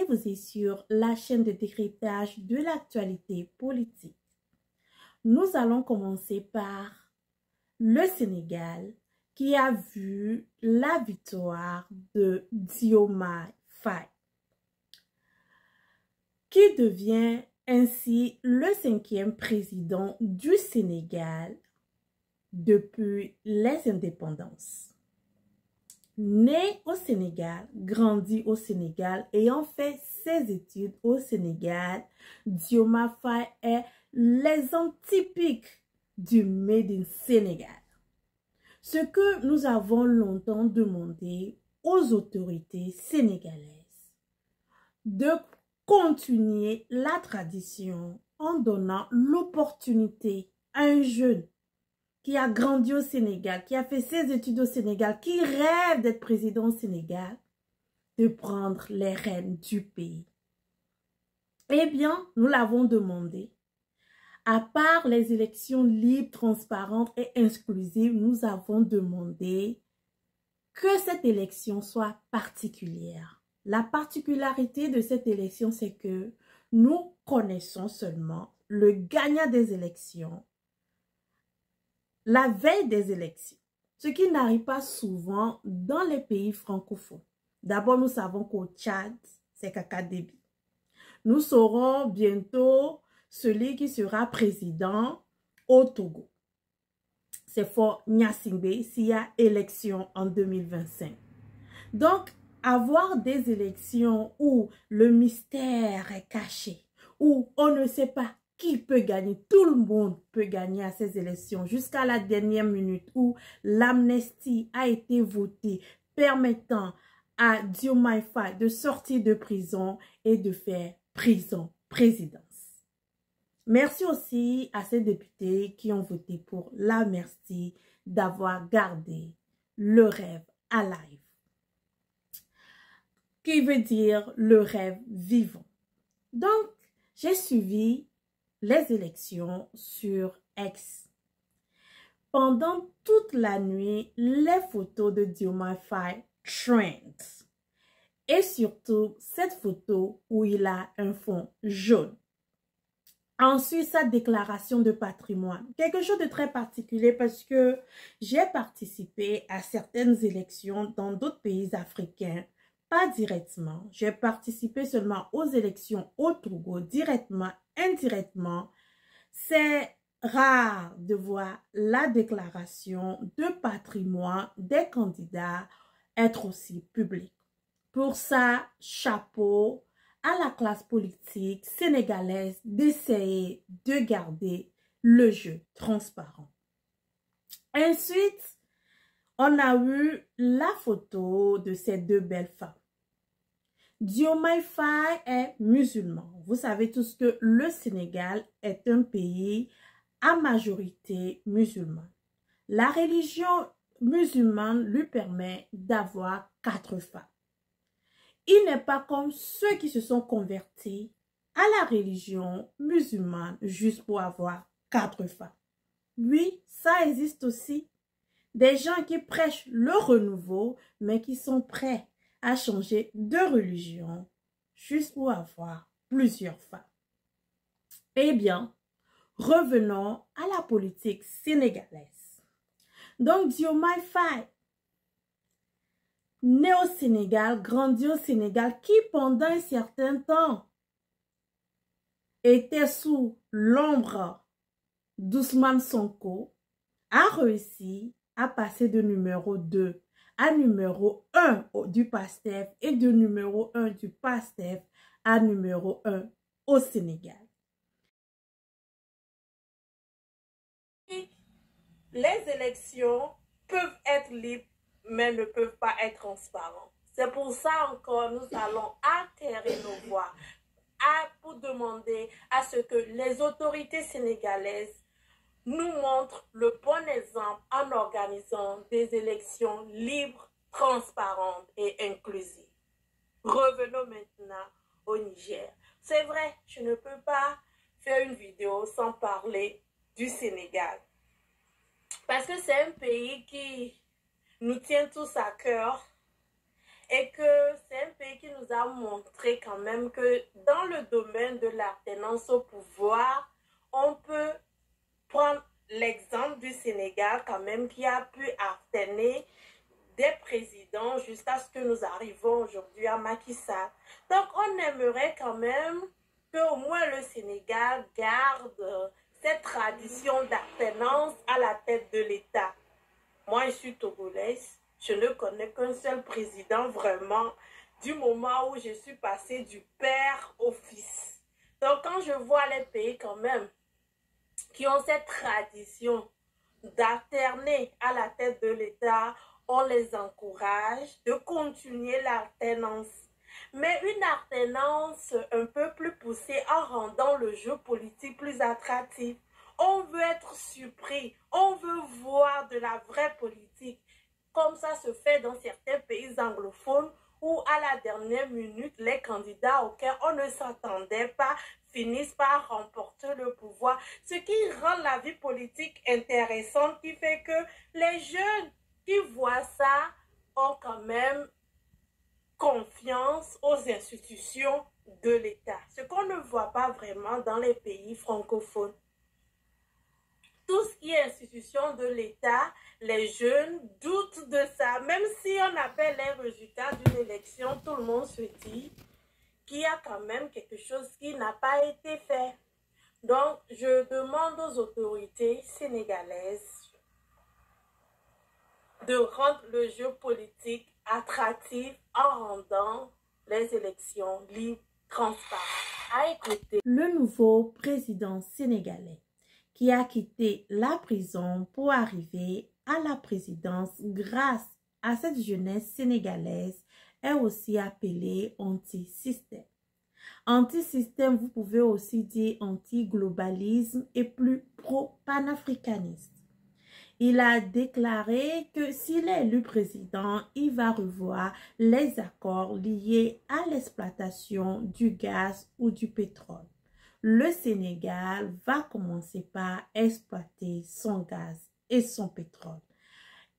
vous êtes sur la chaîne de décryptage de l'actualité politique. Nous allons commencer par le Sénégal qui a vu la victoire de Diomaye Faye, qui devient ainsi le 5e président du Sénégal depuis les indépendances. Né au Sénégal, grandi au Sénégal, ayant fait ses études au Sénégal, Diomaye Faye est l'exemple typique du Made in Sénégal. Ce que nous avons longtemps demandé aux autorités sénégalaises, de continuer la tradition en donnant l'opportunité à un jeune qui a grandi au Sénégal, qui a fait ses études au Sénégal, qui rêve d'être président au Sénégal, de prendre les rênes du pays. Eh bien, nous l'avons demandé. À part les élections libres, transparentes et inclusives, nous avons demandé que cette élection soit particulière. La particularité de cette élection, c'est que nous connaissons seulement le gagnant des élections la veille des élections, ce qui n'arrive pas souvent dans les pays francophones. D'abord, nous savons qu'au Tchad, c'est Kaka Déby. Nous saurons bientôt celui qui sera président au Togo. C'est Faure Gnassingbé s'il y a élection en 2025. Donc, avoir des élections où le mystère est caché, où on ne sait pas qui peut gagner? Tout le monde peut gagner à ces élections jusqu'à la dernière minute où l'amnistie a été votée permettant à Diomaye Faye de sortir de prison et de faire prison-présidence. Merci aussi à ces députés qui ont voté pour l'amnistie d'avoir gardé le rêve alive, qui veut dire le rêve vivant. Donc, j'ai suivi les élections sur X. Pendant toute la nuit, les photos de Diomaye Faye trendent. Et surtout, cette photo où il a un fond jaune. Ensuite, sa déclaration de patrimoine. Quelque chose de très particulier parce que j'ai participé à certaines élections dans d'autres pays africains. Pas directement. J'ai participé seulement aux élections au Togo, directement, indirectement. C'est rare de voir la déclaration de patrimoine des candidats être aussi publique. Pour ça, chapeau à la classe politique sénégalaise d'essayer de garder le jeu transparent. Ensuite, on a eu la photo de ces deux belles femmes. Diomaye Faye est musulman. Vous savez tous que le Sénégal est un pays à majorité musulmane. La religion musulmane lui permet d'avoir 4 femmes. Il n'est pas comme ceux qui se sont convertis à la religion musulmane juste pour avoir 4 femmes. Oui, ça existe aussi. Des gens qui prêchent le renouveau, mais qui sont prêts à changer de religion juste pour avoir plusieurs femmes. Eh bien, revenons à la politique sénégalaise. Donc, Diomaye Faye, né au Sénégal, grandi au Sénégal, qui pendant un certain temps était sous l'ombre d'Ousmane Sonko, a réussi à passer de numéro 2 à numéro 1 du PASTEF et de numéro 1 du PASTEF à numéro 1 au Sénégal. Les élections peuvent être libres, mais ne peuvent pas être transparentes. C'est pour ça encore nous allons atterrir nos voix pour demander à ce que les autorités sénégalaises nous montrent le bon exemple en organisant des élections libres, transparentes et inclusives. Revenons maintenant au Niger. C'est vrai, je ne peux pas faire une vidéo sans parler du Sénégal. Parce que c'est un pays qui nous tient tous à cœur et que c'est un pays qui nous a montré quand même que dans le domaine de l'alternance au pouvoir, on peut prendre l'exemple du Sénégal quand même qui a pu alterner des présidents jusqu'à ce que nous arrivons aujourd'hui à Macky Sall. Donc on aimerait quand même qu'au moins le Sénégal garde cette tradition d'alternance à la tête de l'État. Moi, je suis togolaise. Je ne connais qu'un seul président vraiment du moment où je suis passée du père au fils. Donc, quand je vois les pays quand même qui ont cette tradition d'alterner à la tête de l'État, on les encourage de continuer l'alternance. Mais une alternance un peu plus poussée en rendant le jeu politique plus attractif. On veut être surpris, on veut voir de la vraie politique, comme ça se fait dans certains pays anglophones où à la dernière minute, les candidats auxquels on ne s'attendait pas finissent par remporter le pouvoir, ce qui rend la vie politique intéressante, qui fait que les jeunes qui voient ça ont quand même confiance aux institutions de l'État, ce qu'on ne voit pas vraiment dans les pays francophones. Tout ce qui est institution de l'État, les jeunes doutent de ça. Même si on appelle les résultats d'une élection, tout le monde se dit qu'il y a quand même quelque chose qui n'a pas été fait. Donc, je demande aux autorités sénégalaises de rendre le jeu politique attractif en rendant les élections libres, transparentes. À écouter. Le nouveau président sénégalais qui a quitté la prison pour arriver à la présidence grâce à cette jeunesse sénégalaise est aussi appelé anti-système. Anti-système, vous pouvez aussi dire anti-globalisme et plus pro-panafricaniste. Il a déclaré que s'il est élu président, il va revoir les accords liés à l'exploitation du gaz ou du pétrole. Le Sénégal va commencer par exploiter son gaz et son pétrole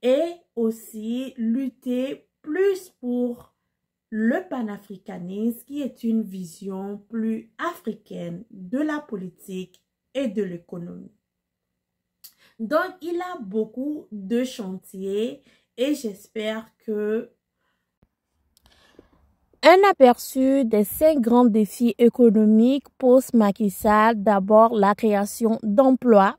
et aussi lutter plus pour le panafricanisme qui est une vision plus africaine de la politique et de l'économie. Donc, il a beaucoup de chantiers et j'espère que un aperçu des 5 grands défis économiques post-Macky Sall, d'abord la création d'emplois,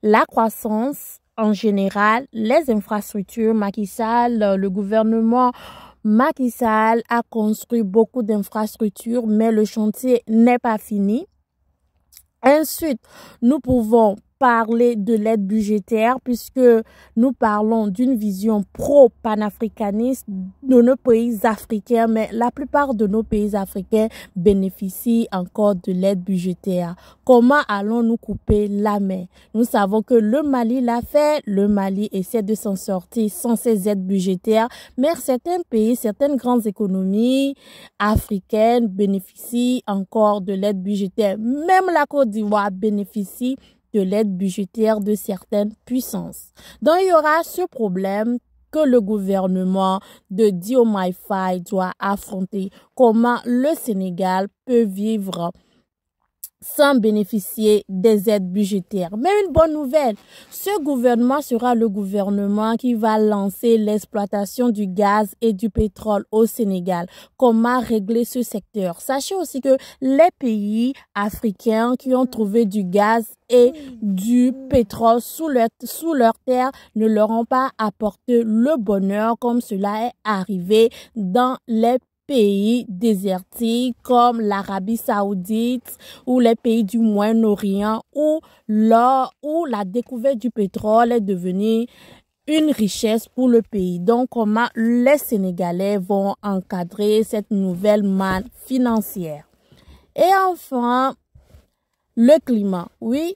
la croissance en général, les infrastructures. Macky Sall, le gouvernement Macky Sall a construit beaucoup d'infrastructures, mais le chantier n'est pas fini. Ensuite, nous pouvons parler de l'aide budgétaire puisque nous parlons d'une vision pro-panafricaniste de nos pays africains, mais la plupart de nos pays africains bénéficient encore de l'aide budgétaire. Comment allons-nous couper la main? Nous savons que le Mali l'a fait, le Mali essaie de s'en sortir sans ces aides budgétaires, mais certains pays, certaines grandes économies africaines bénéficient encore de l'aide budgétaire. Même la Côte d'Ivoire bénéficie de l'aide budgétaire de certaines puissances. Donc, il y aura ce problème que le gouvernement de Diomaye Faye doit affronter. Comment le Sénégal peut vivre sans bénéficier des aides budgétaires. Mais une bonne nouvelle, ce gouvernement sera le gouvernement qui va lancer l'exploitation du gaz et du pétrole au Sénégal. Comment régler ce secteur? Sachez aussi que les pays africains qui ont trouvé du gaz et du pétrole sous leur terre ne leur ont pas apporté le bonheur comme cela est arrivé dans les pays désertiques comme l'Arabie Saoudite ou les pays du Moyen-Orient où la découverte du pétrole est devenue une richesse pour le pays. Donc, comment les Sénégalais vont encadrer cette nouvelle manne financière? Et enfin, le climat. Oui,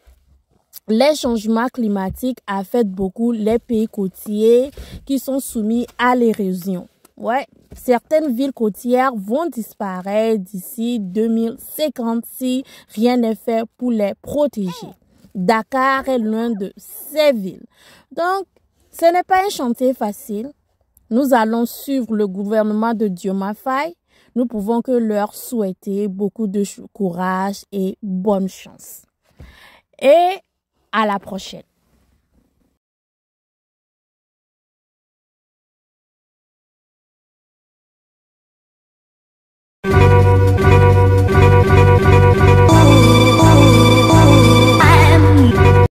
les changements climatiques affectent beaucoup les pays côtiers qui sont soumis à l'érosion. Ouais, certaines villes côtières vont disparaître d'ici 2050 si rien n'est fait pour les protéger. Dakar est l'une de ces villes. Donc, ce n'est pas un chantier facile. nous allons suivre le gouvernement de Diomaye Faye. Nous pouvons que leur souhaiter beaucoup de courage et bonne chance. Et à la prochaine.